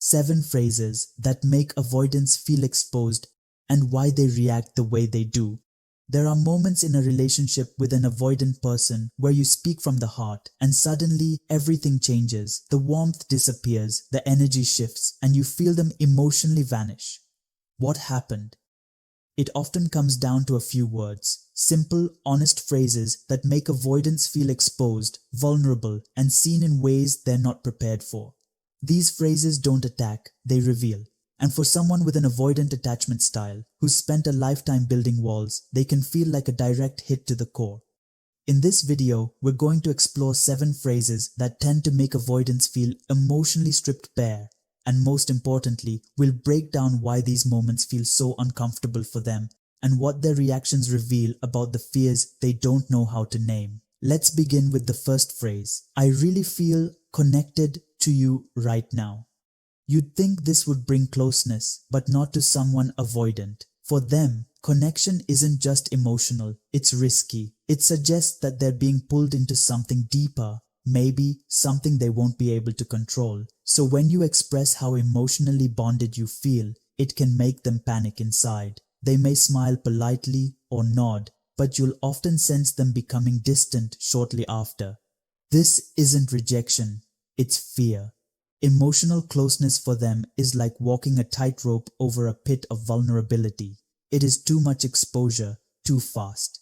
7 phrases that make avoidants feel exposed and why they react the way they do. There are moments in a relationship with an avoidant person where you speak from the heart and suddenly everything changes. The warmth disappears, the energy shifts, and you feel them emotionally vanish. What happened? It often comes down to a few words, simple, honest phrases that make avoidants feel exposed, vulnerable, and seen in ways they're not prepared for. These phrases don't attack, they reveal. And for someone with an avoidant attachment style, who's spent a lifetime building walls, they can feel like a direct hit to the core. In this video, we're going to explore 7 phrases that tend to make avoidants feel emotionally stripped bare. And most importantly, we'll break down why these moments feel so uncomfortable for them and what their reactions reveal about the fears they don't know how to name. Let's begin with the first phrase. I really feel connected to you right now. You'd think this would bring closeness, but not to someone avoidant. For them, connection isn't just emotional, it's risky. It suggests that they're being pulled into something deeper, maybe something they won't be able to control. So when you express how emotionally bonded you feel, it can make them panic inside. They may smile politely or nod, but you'll often sense them becoming distant shortly after. This isn't rejection, it's fear. Emotional closeness for them is like walking a tightrope over a pit of vulnerability. It is too much exposure, too fast.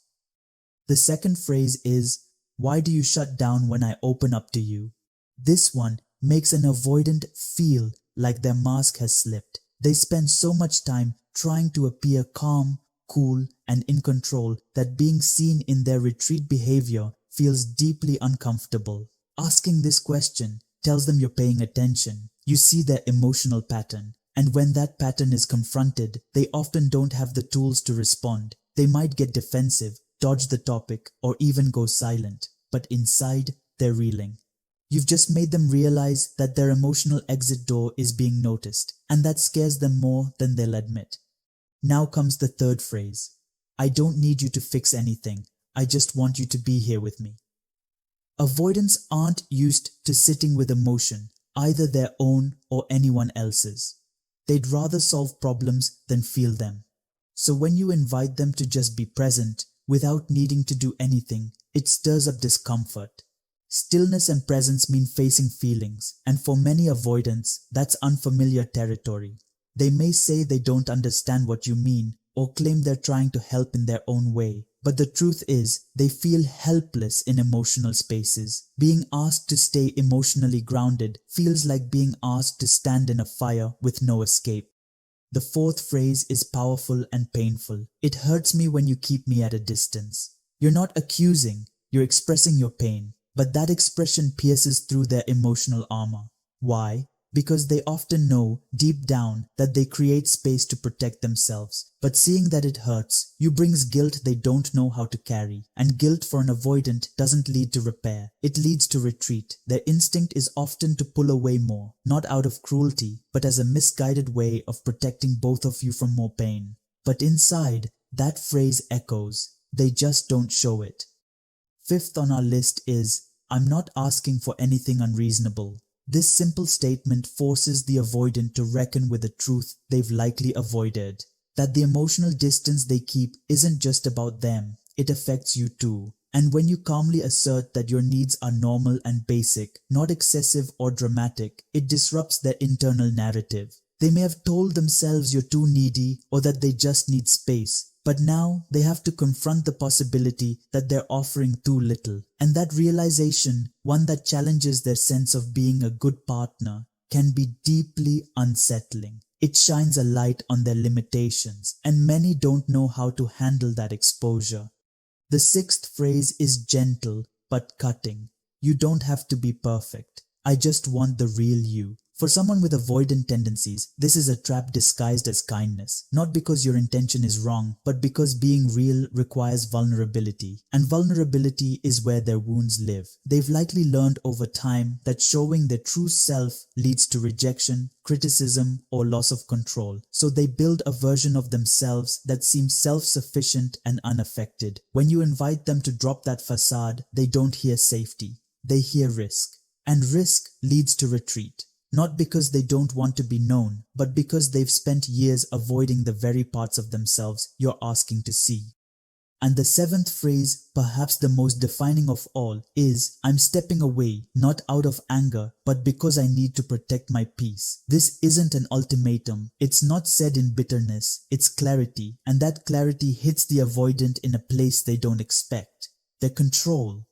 The second phrase is, why do you shut down when I open up to you? This one makes an avoidant feel like their mask has slipped. They spend so much time trying to appear calm, cool, and in control that being seen in their retreat behavior feels deeply uncomfortable. Asking this question tells them you're paying attention. You see their emotional pattern, and when that pattern is confronted, they often don't have the tools to respond. They might get defensive, dodge the topic, or even go silent, but inside, they're reeling. You've just made them realize that their emotional exit door is being noticed, and that scares them more than they'll admit. Now comes the third phrase. I don't need you to fix anything. I just want you to be here with me. Avoidants aren't used to sitting with emotion, either their own or anyone else's. They'd rather solve problems than feel them. So when you invite them to just be present, without needing to do anything, it stirs up discomfort. Stillness and presence mean facing feelings, and for many avoidants, that's unfamiliar territory. They may say they don't understand what you mean, or claim they're trying to help in their own way. But the truth is, they feel helpless in emotional spaces. Being asked to stay emotionally grounded feels like being asked to stand in a fire with no escape. The fourth phrase is powerful and painful. It hurts me when you keep me at a distance. You're not accusing, you're expressing your pain. But that expression pierces through their emotional armor. Why? Because they often know, deep down, that they create space to protect themselves. But seeing that it hurts, you brings guilt they don't know how to carry. And guilt for an avoidant doesn't lead to repair. It leads to retreat. Their instinct is often to pull away more, not out of cruelty, but as a misguided way of protecting both of you from more pain. But inside, that phrase echoes. They just don't show it. Fifth on our list is, I'm not asking for anything unreasonable. This simple statement forces the avoidant to reckon with the truth they've likely avoided, that the emotional distance they keep isn't just about them, it affects you too. And when you calmly assert that your needs are normal and basic, not excessive or dramatic, it disrupts their internal narrative. They may have told themselves you're too needy or that they just need space, but now they have to confront the possibility that they're offering too little. And that realization, one that challenges their sense of being a good partner, can be deeply unsettling. It shines a light on their limitations, and many don't know how to handle that exposure. The sixth phrase is gentle but cutting. You don't have to be perfect. I just want the real you. For someone with avoidant tendencies, this is a trap disguised as kindness, not because your intention is wrong, but because being real requires vulnerability, and vulnerability is where their wounds live. They've likely learned over time that showing their true self leads to rejection, criticism, or loss of control, so they build a version of themselves that seems self-sufficient and unaffected. When you invite them to drop that facade, they don't hear safety, they hear risk, and risk leads to retreat. not because they don't want to be known, but because they've spent years avoiding the very parts of themselves you're asking to see. And the seventh phrase, perhaps the most defining of all, is, I'm stepping away, not out of anger, but because I need to protect my peace. This isn't an ultimatum. It's not said in bitterness. It's clarity. And that clarity hits the avoidant in a place they don't expect. The control.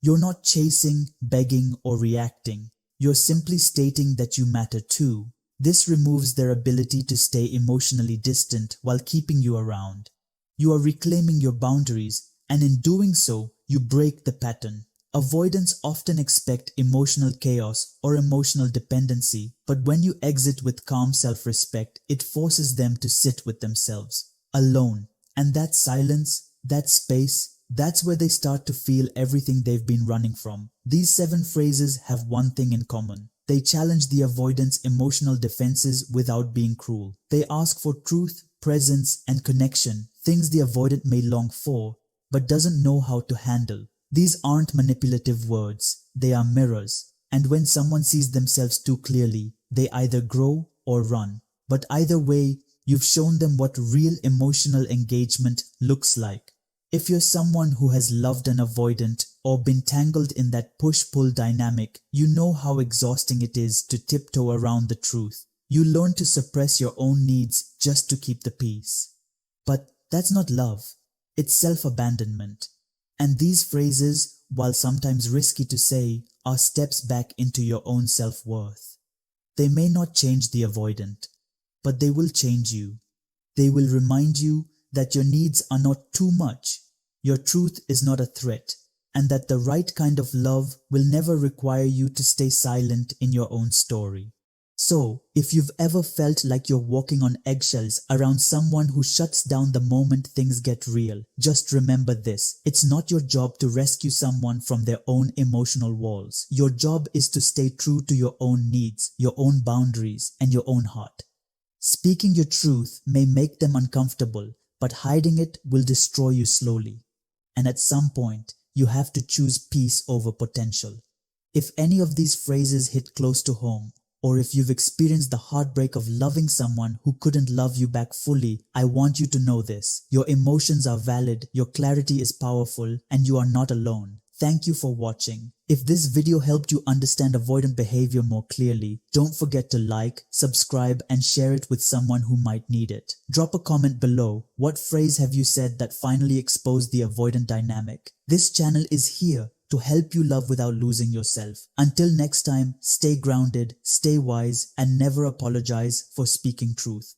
You're not chasing, begging, or reacting. You're simply stating that you matter too. This removes their ability to stay emotionally distant while keeping you around. You are reclaiming your boundaries, and in doing so, you break the pattern. Avoidants often expect emotional chaos or emotional dependency, but when you exit with calm self-respect, it forces them to sit with themselves, alone. And that silence, that space, that's where they start to feel everything they've been running from. These 7 phrases have one thing in common. They challenge the avoidant's emotional defenses without being cruel. They ask for truth, presence, and connection, things the avoidant may long for, but doesn't know how to handle. These aren't manipulative words, they are mirrors. And when someone sees themselves too clearly, they either grow or run. But either way, you've shown them what real emotional engagement looks like. If you're someone who has loved an avoidant or been tangled in that push-pull dynamic, you know how exhausting it is to tiptoe around the truth. You learn to suppress your own needs just to keep the peace. But that's not love. It's self-abandonment. And these phrases, while sometimes risky to say, are steps back into your own self-worth. They may not change the avoidant, but they will change you. They will remind you that your needs are not too much, your truth is not a threat, and that the right kind of love will never require you to stay silent in your own story. So, if you've ever felt like you're walking on eggshells around someone who shuts down the moment things get real, just remember this. It's not your job to rescue someone from their own emotional walls. Your job is to stay true to your own needs, your own boundaries, and your own heart. Speaking your truth may make them uncomfortable, but hiding it will destroy you slowly. And at some point, you have to choose peace over potential. If any of these phrases hit close to home, or if you've experienced the heartbreak of loving someone who couldn't love you back fully, I want you to know this. Your emotions are valid, your clarity is powerful, and you are not alone. Thank you for watching. If this video helped you understand avoidant behavior more clearly, don't forget to like, subscribe, and share it with someone who might need it. Drop a comment below. What phrase have you said that finally exposed the avoidant dynamic? This channel is here to help you love without losing yourself. Until next time, stay grounded, stay wise, and never apologize for speaking truth.